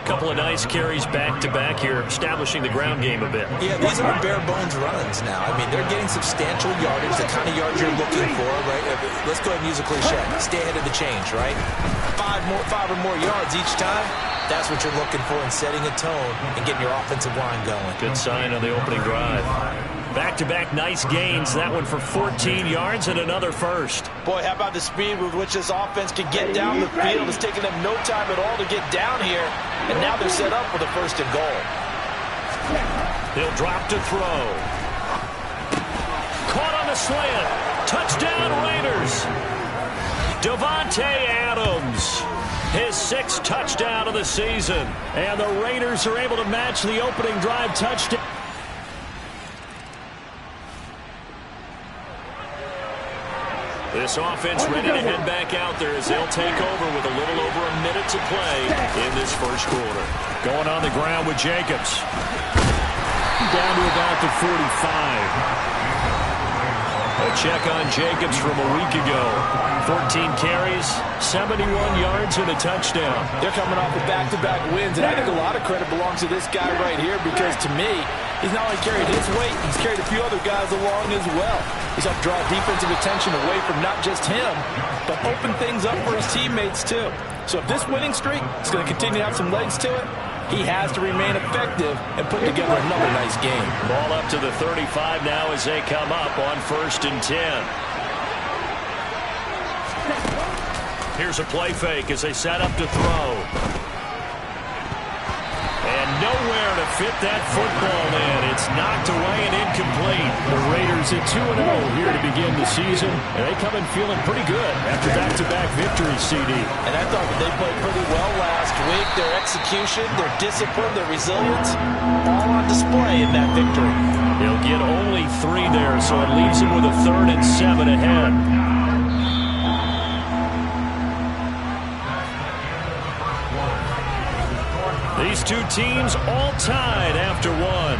Couple of nice carries back-to-back here, establishing the ground game a bit. Yeah, these are bare-bones runs now. I mean, they're getting substantial yardage, the kind of yards you're looking for, right? Let's go ahead and use a cliche. Stay ahead of the change, right? Five or more yards each time. That's what you're looking for in setting a tone and getting your offensive line going. Good sign on the opening drive. Back-to-back nice gains. That one for 14 yards and another first. Boy, how about the speed with which this offense can get down the field? It's taking them no time at all to get down here. And now they're set up for the first and goal. He'll drop to throw. Caught on the slant. Touchdown Raiders. Davante Adams. His 6th touchdown of the season. And the Raiders are able to match the opening drive touchdown. This offense ready to head back out there as they'll take over with a little over a minute to play in this first quarter. Going on the ground with Jacobs. Down to about the 45. A check on Jacobs from a week ago. 14 carries, 71 yards, and a touchdown. They're coming off of back-to-back wins, and I think a lot of credit belongs to this guy right here because, to me, he's not only carried his weight, he's carried a few other guys along as well. He's helped draw defensive attention away from not just him, but open things up for his teammates, too. So if this winning streak is going to continue to have some legs to it, he has to remain effective and put together another nice game. Ball up to the 35 now as they come up on 1st and 10. Here's a play fake as they set up to throw. And nowhere to fit that football in. It's knocked away and incomplete. The Raiders at 2-0 here to begin the season, and they come in feeling pretty good after back-to-back victories, CD. And I thought that they played pretty well last week. Their execution, their discipline, their resilience, all on display in that victory. He'll get only 3 there, so it leaves him with a 3rd and 7 ahead. These two teams all tied after one.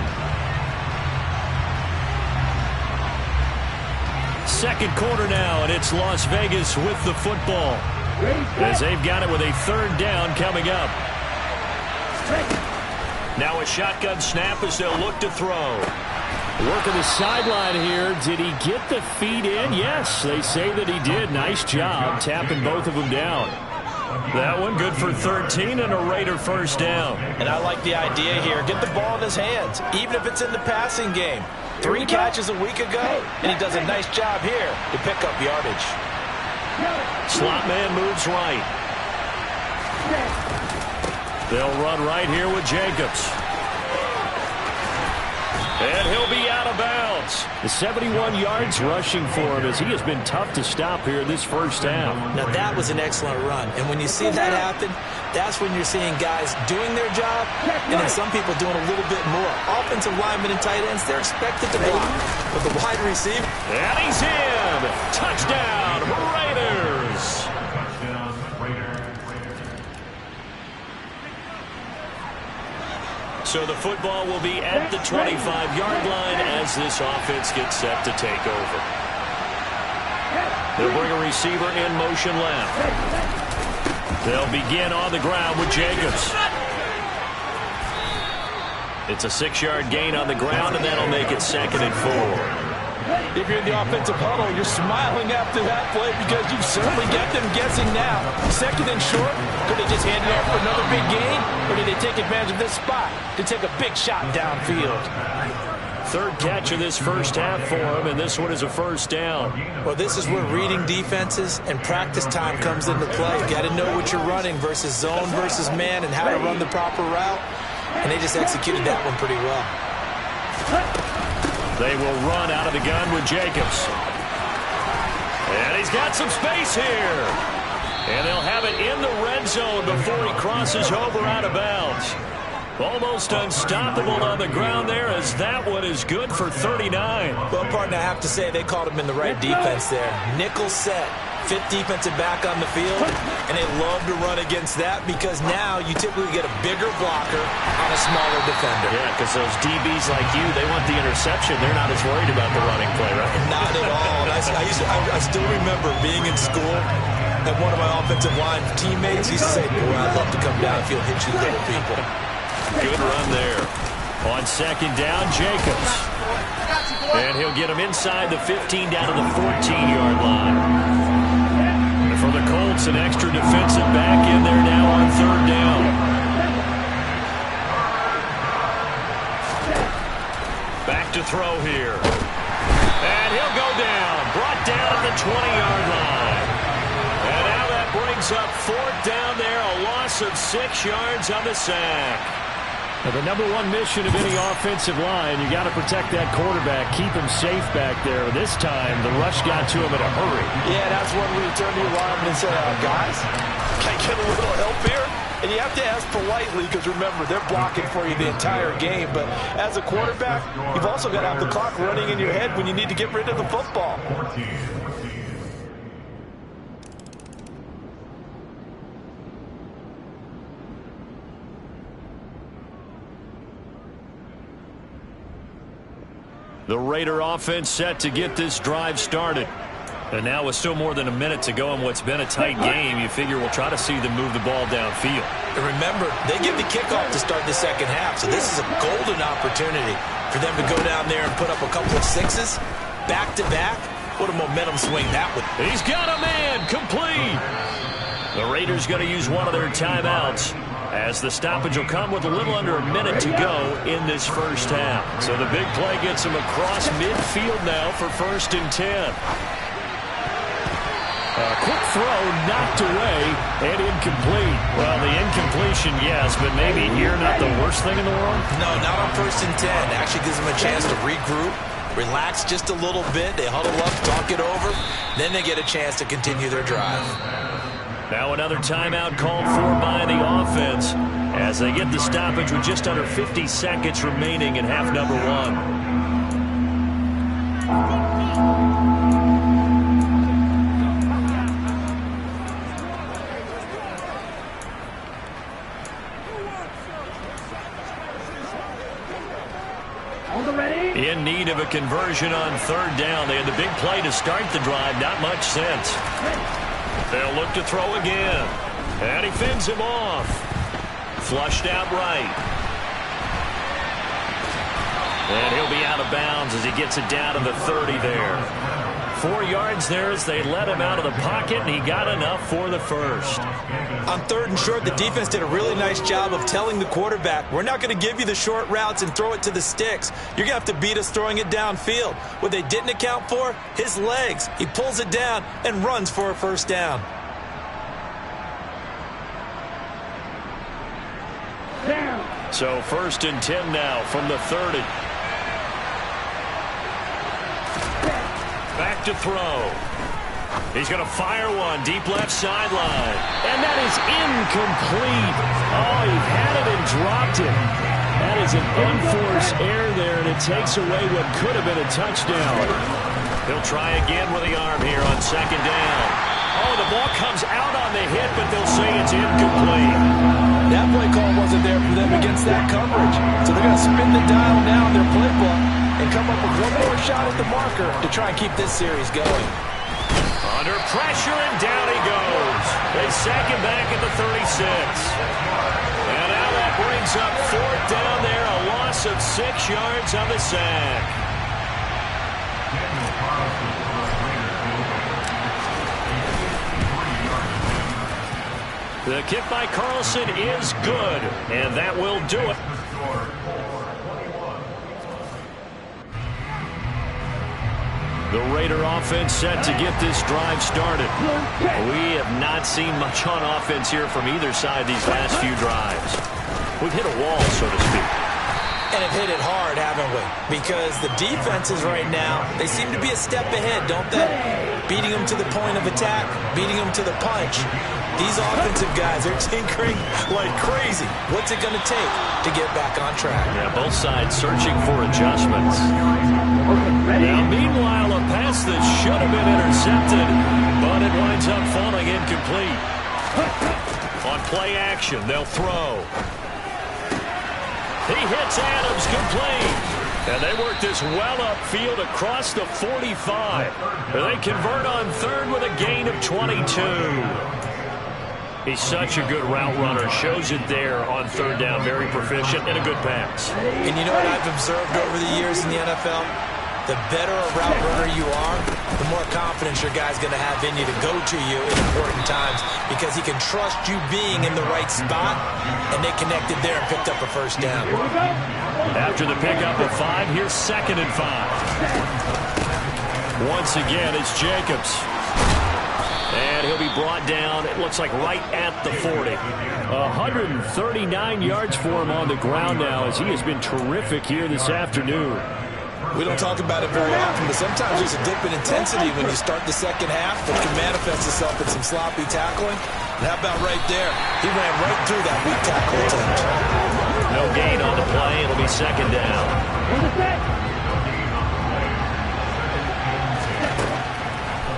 Second quarter now, and it's Las Vegas with the football. As they've got it with a 3rd down coming up. Now a shotgun snap as they'll look to throw. Working the sideline here. Did he get the feet in? Yes, they say that he did. Nice job tapping both of them down. That one good for 13 and a Raider first down. And I like the idea here. Get the ball in his hands, even if it's in the passing game. 3 catches a week ago, and he does a nice job here to pick up yardage. Slot man moves right. They'll run right here with Jacobs. And he'll be out of bounds. The 71 yards rushing for him as he has been tough to stop here this first half. Now that was an excellent run. And when you see that happen, that's when you're seeing guys doing their job and then some people doing a little bit more. Offensive linemen and tight ends, they're expected to block. But the wide receiver. And he's in. Touchdown, Raiders. So the football will be at the 25-yard line as this offense gets set to take over. They'll bring a receiver in motion left. They'll begin on the ground with Jacobs. It's a 6-yard gain on the ground, and that'll make it 2nd and 4. If you're in the offensive huddle, you're smiling after that play because you've certainly got them guessing now. 2nd and short, could they just hand it off for another big gain? Or did they take advantage of this spot to take a big shot downfield? 3rd catch of this first half for him, and this one is a 1st down. Well, this is where reading defenses and practice time comes into play. You got to know what you're running versus zone versus man and how to run the proper route. And they just executed that one pretty well. They will run out of the gun with Jacobs. And he's got some space here. And they'll have it in the red zone before he crosses over out of bounds. Almost unstoppable on the ground there as that one is good for 39. Well, partner, I have to say they called him in the right defense there. Nickel set. 5th defensive back on the field, and they love to run against that because now you typically get a bigger blocker on a smaller defender. Yeah, because those DBs like you, they want the interception. They're not as worried about the running play, right? Not at all. I still remember being in school, and one of my offensive line teammates used to say, boy, I'd love to come downfield and hit you little people. Good run there. On 2nd down, Jacobs. And he'll get him inside the 15 down to the 14-yard line. For the Colts, an extra defensive back in there now on 3rd down. Back to throw here. And he'll go down. Brought down at the 20-yard line. And now that brings up 4th down there. A loss of 6 yards on the sack. Now, the number one mission of any offensive line, you got to protect that quarterback, keep him safe back there. This time, the rush got to him in a hurry. Yeah, that's when we turn to your lineman and say, guys, can I get a little help here? And you have to ask politely because, remember, they're blocking for you the entire game. But as a quarterback, you've also got to have the clock running in your head when you need to get rid of the football. The Raider offense set to get this drive started. And now with still more than a minute to go in what's been a tight game, you figure we'll try to see them move the ball downfield. And remember, they give the kickoff to start the 2nd half, so this is a golden opportunity for them to go down there and put up a couple of 6s back-to-back. What a momentum swing that would be. He's got a man complete. The Raiders going to use one of their timeouts, as the stoppage will come with a little under a minute to go in this first half. So the big play gets him across midfield now for 1st and 10. A quick throw knocked away and incomplete. Well, the incompletion, yes, but maybe here not the worst thing in the world? No, not on 1st and 10. Actually gives them a chance to regroup, relax just a little bit. They huddle up, talk it over. Then they get a chance to continue their drive. Now another timeout called for by the offense as they get the stoppage with just under 50 seconds remaining in half number 1. In need of a conversion on 3rd down. They had the big play to start the drive. Not much sense. They'll look to throw again. And he fends him off. Flushed out right. And he'll be out of bounds as he gets it down to the 30 there. 4 yards there as they let him out of the pocket, and he got enough for the 1st. On 3rd and short, the defense did a really nice job of telling the quarterback, we're not going to give you the short routes and throw it to the sticks. You're going to have to beat us throwing it downfield. What they didn't account for, his legs. He pulls it down and runs for a 1st down. So 1st and 10 now from the 30. Back to throw. He's going to fire one deep left sideline. And that is incomplete. Oh, he had it and dropped it. That is an unforced error there, and it takes away what could have been a touchdown. He'll try again with the arm here on 2nd down. Oh, the ball comes out on the hit, but they'll say it's incomplete. That play call wasn't there for them against that coverage. So they're going to spin the dial now in their playbook and come up with one more shot at the marker to try and keep this series going. Under pressure, and down he goes. They sack him back at the 36. And now that brings up 4th down there, a loss of 6 yards on the sack. The kick by Carlson is good, and that will do it. The Raider offense set to get this drive started. We have not seen much on offense here from either side these last few drives. We've hit a wall, so to speak. And have hit it hard, haven't we? Because the defenses right now, they seem to be a step ahead, don't they? Beating them to the point of attack, beating them to the punch. These offensive guys are tinkering like crazy. What's it going to take to get back on track? Yeah, both sides searching for adjustments. Now, meanwhile, a pass that should have been intercepted, but it winds up falling incomplete. On play action, they'll throw. He hits Adams complete. And they work this well upfield across the 45. They convert on 3rd with a gain of 22. He's such a good route runner. Shows it there on 3rd down. Very proficient and a good pass. And you know what I've observed over the years in the NFL? The better a route runner you are, the more confidence your guy's going to have in you to go to you in important times because he can trust you being in the right spot, and they connected there and picked up a 1st down. After the pickup of 5, here's 2nd and 5. Once again, it's Jacobs. And he'll be brought down, it looks like right at the 40. 139 yards for him on the ground now as he has been terrific here this afternoon. We don't talk about it very often, but sometimes there's a dip in intensity when you start the second half that can manifest itself in some sloppy tackling. And how about right there? He ran right through that weak tackle attempt. No gain on the play. It'll be 2nd down.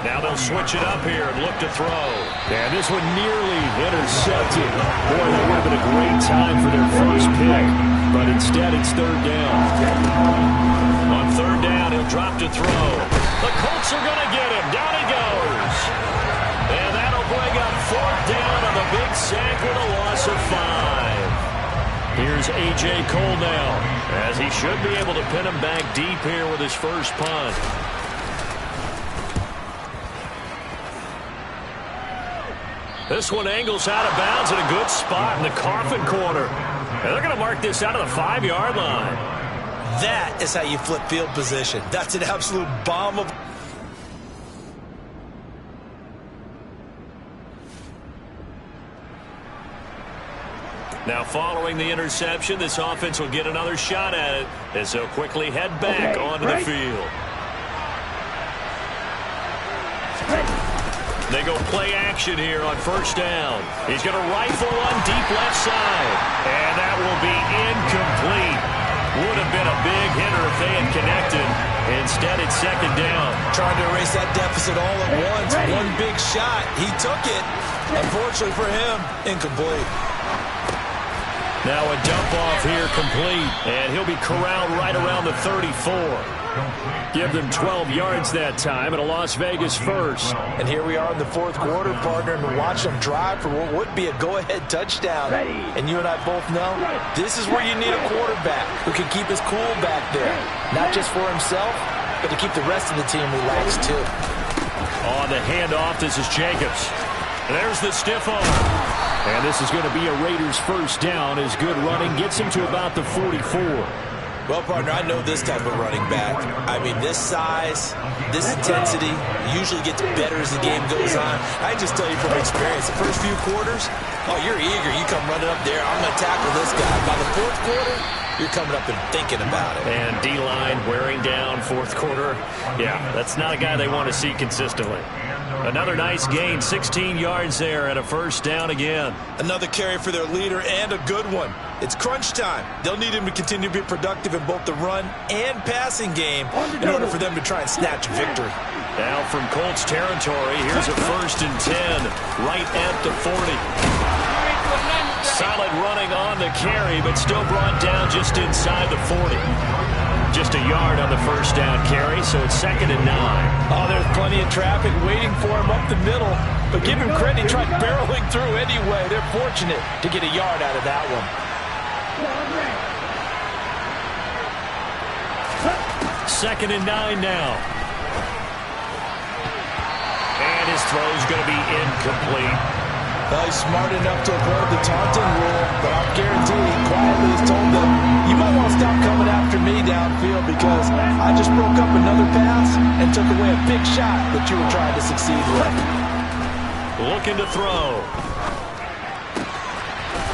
Now they'll switch it up here and look to throw. And this one nearly intercepted. Boy, that would have been a great time for their first pick. But instead, it's 3rd down. On 3rd down, he'll drop to throw. The Colts are going to get him. Down he goes. And that'll bring up 4th down on the big sack with a loss of 5. Here's A.J. Cole now, as he should be able to pin him back deep here with his first punt. This one angles out of bounds at a good spot in the coffin corner. And they're going to mark this out of the 5-yard line. That is how you flip field position. That's an absolute bomb of... Now following the interception, this offense will get another shot at it as they'll quickly head back onto the field. They go play action here on 1st down. He's going to rifle one deep left side. And that will be incomplete. Would have been a big hitter if they had connected. Instead, it's 2nd down. Trying to erase that deficit all at once. One big shot. He took it. Unfortunately for him, incomplete. Now a dump off here complete. And he'll be corralled right around the 34. Give them 12 yards that time and a Las Vegas 1st. And here we are in the 4th quarter, partner, and to watch them drive for what would be a go-ahead touchdown. And you and I both know this is where you need a quarterback who can keep his cool back there. Not just for himself, but to keep the rest of the team relaxed too. On the handoff, this is Jacobs. There's the stiff arm. And this is going to be a Raiders 1st down as good running gets him to about the 44. Well, partner, I know this type of running back. I mean, this size, this intensity usually gets better as the game goes on. I just tell you from experience, the first few quarters, oh, you're eager. You come running up there. I'm going to tackle this guy. By the 4th quarter, you're coming up and thinking about it. And D-line wearing down 4th quarter. Yeah, that's not a guy they want to see consistently. Another nice gain, 16 yards there and a 1st down again. Another carry for their leader and a good one. It's crunch time. They'll need him to continue to be productive in both the run and passing game in order for them to try and snatch a victory. Now from Colts territory, here's a 1st and 10 right at the 40. Solid running on the carry, but still brought down just inside the 40. Just a yard on the first down carry, so it's 2nd and 9. Oh, there's plenty of traffic waiting for him up the middle. But give him credit, he tried barreling through anyway. They're fortunate to get a yard out of that one. 2nd and 9 now. And his throw's going to be incomplete. Well, he's smart enough to avoid the taunting rule, but I'll guarantee he quietly has told them, you might want to stop coming after me downfield because I just broke up another pass and took away a big shot that you were trying to succeed with. Looking to throw.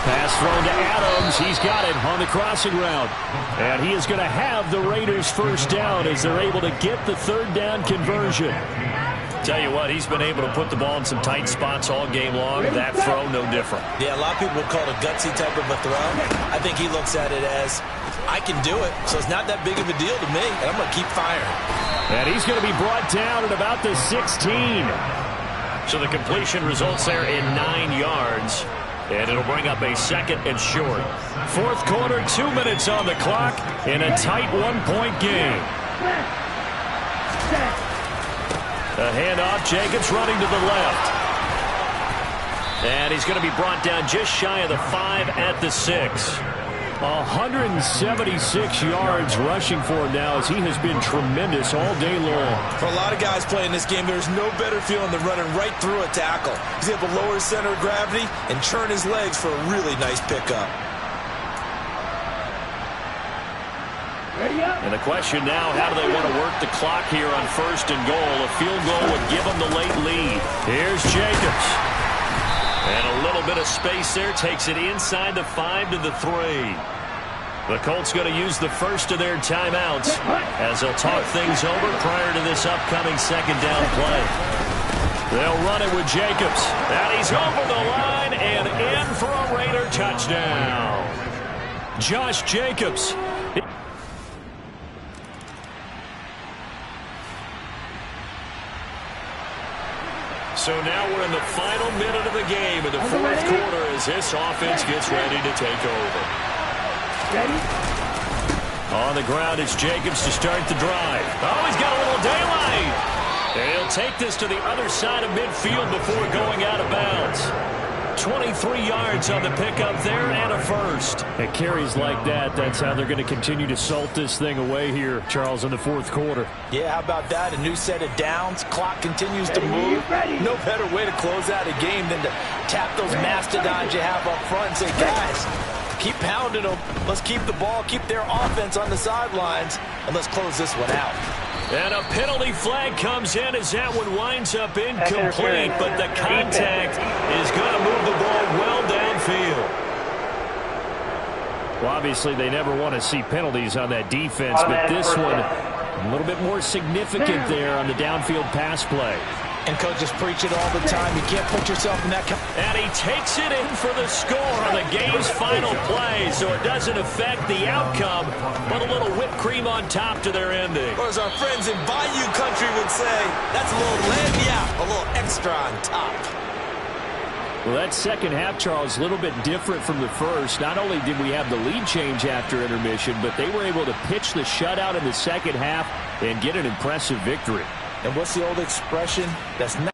Pass thrown to Adams. He's got it on the crossing route. And he is going to have the Raiders first down as they're able to get the 3rd down conversion. Tell you what, he's been able to put the ball in some tight spots all game long. That throw, no different. Yeah, a lot of people would call it a gutsy type of a throw. I think he looks at it as, I can do it, so it's not that big of a deal to me, and I'm going to keep firing. And he's going to be brought down at about the 16. So the completion results there in 9 yards. And it'll bring up a 2nd and short. 4th quarter, 2 minutes on the clock in a tight 1-point game. A handoff, Jacobs running to the left. And he's going to be brought down just shy of the 5 at the 6. 176 yards rushing for him now as he has been tremendous all day long. For a lot of guys playing this game, there's no better feeling than running right through a tackle. He's able to lower his center of gravity and churn his legs for a really nice pickup. And the question now, how do they want to work the clock here on 1st and goal? A field goal would give them the late lead. Here's Jacobs. And a little bit of space there, takes it inside the 5 to the 3. The Colts going to use the first of their timeouts as they'll talk things over prior to this upcoming 2nd down play. They'll run it with Jacobs. And he's over the line and in for a Raider touchdown. Josh Jacobs. So now we're in the final minute of the game in the 4th quarter as this offense gets ready to take over. On the ground, it's Jacobs to start the drive. Oh, he's got a little daylight. And he'll take this to the other side of midfield before going out of bounds. 23 yards on the pickup there and a first. At carries like that, that's how they're going to continue to salt this thing away here, Charles, in the 4th quarter. Yeah, how about that? A new set of downs. Clock continues to move. No better way to close out a game than to tap those mastodons you have up front and say, guys, keep pounding them. Let's keep the ball, keep their offense on the sidelines, and let's close this one out. And a penalty flag comes in as that one winds up incomplete, but the contact is going to move the ball well downfield. Well, obviously they never want to see penalties on that defense, but this one a little bit more significant there on the downfield pass play. And coaches preach it all the time. You can't put yourself in that. And he takes it in for the score on the game's final play, so it doesn't affect the outcome, but a little whipped cream on top to their ending. Or as our friends in Bayou Country would say, that's a little lagniappe, a little extra on top. Well, that second half, Charles, a little bit different from the first. Not only did we have the lead change after intermission, but they were able to pitch the shutout in the second half and get an impressive victory. And what's the old expression? That's not